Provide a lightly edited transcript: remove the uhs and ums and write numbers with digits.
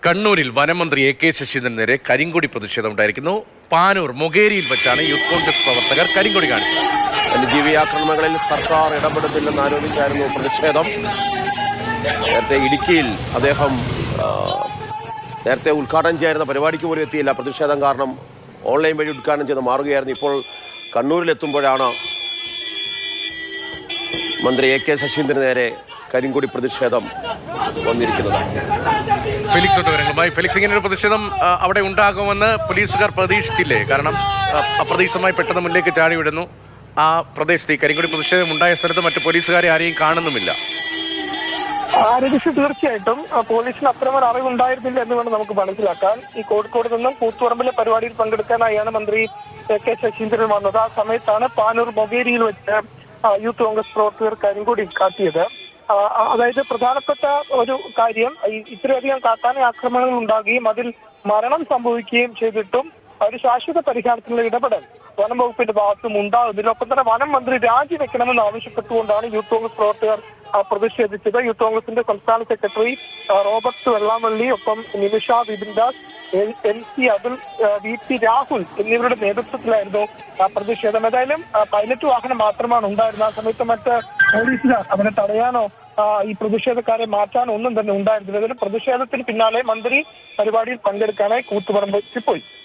കണ്ണൂരിൽ വനമന്ത്രി എ.കെ. ശശീന്ദ്രന് നേരെ കരിങ്കൊടി പ്രതിഷേധമുണ്ടായിരിക്കുന്നു. പാനൂർ മൊകേരിയിൽ വെച്ചാണ് യൂത്ത് കോൺഗ്രസ് പ്രവർത്തകർ കരിങ്കൊടി കാണിച്ചത്. വന്യജീവി ആക്രമണങ്ങളിൽ സർക്കാർ ഇടപെടുന്നില്ലെന്ന് ആരോപിച്ചായിരുന്നു പ്രതിഷേധം. നേരത്തെ ഇടുക്കിയിൽ അദ്ദേഹം നേരത്തെ ഉദ്ഘാടനം ചെയ്യായിരുന്ന പരിപാടിക്ക് പോലും എത്തിയില്ല. പ്രതിഷേധം കാരണം ഓൺലൈൻ വഴി ഉദ്ഘാടനം ചെയ്ത് മാറുകയായിരുന്നു. ഇപ്പോൾ കണ്ണൂരിലെത്തുമ്പോഴാണ് മന്ത്രി എ.കെ. ശശീന്ദ്രന് നേരെ കരിങ്കൊടി പ്രതിഷേധം വന്നിരിക്കുന്നത്. ഫെലിക്സ്, ഇങ്ങനെ ഒരു പ്രതിഷേധം അവിടെ ഉണ്ടാകുമെന്ന് പോലീസുകാർ പ്രതീക്ഷിച്ചില്ലേ? കാരണം അപ്രതീക്ഷിതമായി പെട്ടെന്ന് മുന്നിലേക്ക് ചാടി വിടുന്നു. ആ പ്രദേശത്ത് ഈ കരിങ്കൊടി പ്രതിഷേധം ഉണ്ടായ സ്ഥലത്ത് മറ്റു പോലീസുകാരെ ആരെയും കാണുന്നുമില്ല. തീർച്ചയായിട്ടും പോലീസിന് അത്തരമൊരു അറിവുണ്ടായിരുന്നില്ല എന്ന് വേണം നമുക്ക് മനസ്സിലാക്കാൻ. ഈ കോഴിക്കോട് നിന്നും കൂത്തുപറമ്പിലെ പരിപാടിയിൽ പങ്കെടുക്കാനായാണ് മന്ത്രി എ.കെ. ശശീന്ദ്രൻ വന്നത്. ആ സമയത്താണ് പാനൂർ മൊകേരിയിൽ വെച്ച് യൂത്ത് കോൺഗ്രസ് പ്രവർത്തകർ കരിങ്കൊടി കാട്ടിയത്. അതായത് പ്രധാനപ്പെട്ട ഒരു കാര്യം, ഇത്രയധികം കാട്ടാന ആക്രമണങ്ങൾ ഉണ്ടാകുകയും അതിൽ മരണം സംഭവിക്കുകയും ചെയ്തിട്ടും ഒരു ശാശ്വത പരിഹാരത്തിനുള്ള ഇടപെടൽ വനം വകുപ്പിന്റെ ഭാഗത്തും ഉണ്ടാകും. ഒപ്പം തന്നെ വനം മന്ത്രി രാജിവെക്കണമെന്ന് ആവശ്യപ്പെട്ടുകൊണ്ടാണ് യൂത്ത് കോൺഗ്രസ് പ്രവർത്തകർ പ്രതിഷേധിച്ചത്. യൂത്ത് കോൺഗ്രസിന്റെ സംസ്ഥാന സെക്രട്ടറി റോബർട്ട് വെള്ളാമള്ളി, ഒപ്പം നിമിഷ വിപിൻദാസ്, MC അതുൽ, VP രാഹുൽ എന്നിവരുടെ നേതൃത്വത്തിലായിരുന്നു പ്രതിഷേധം. ഏതായാലും പൈലറ്റ് വാഹനം മാത്രമാണ് ഉണ്ടായിരുന്നത്. ആ സമയത്ത് മറ്റ് പോലീസുകാർ അവരെ തടയാനോ ഈ പ്രതിഷേധക്കാരെ മാറ്റാനോ ഒന്നും തന്നെ ഉണ്ടായിരുന്നില്ല. ഏതായാലും പ്രതിഷേധത്തിന് പിന്നാലെ മന്ത്രി പരിപാടിയിൽ പങ്കെടുക്കാനായി കൂത്തുപറമ്പിൽ പോയി.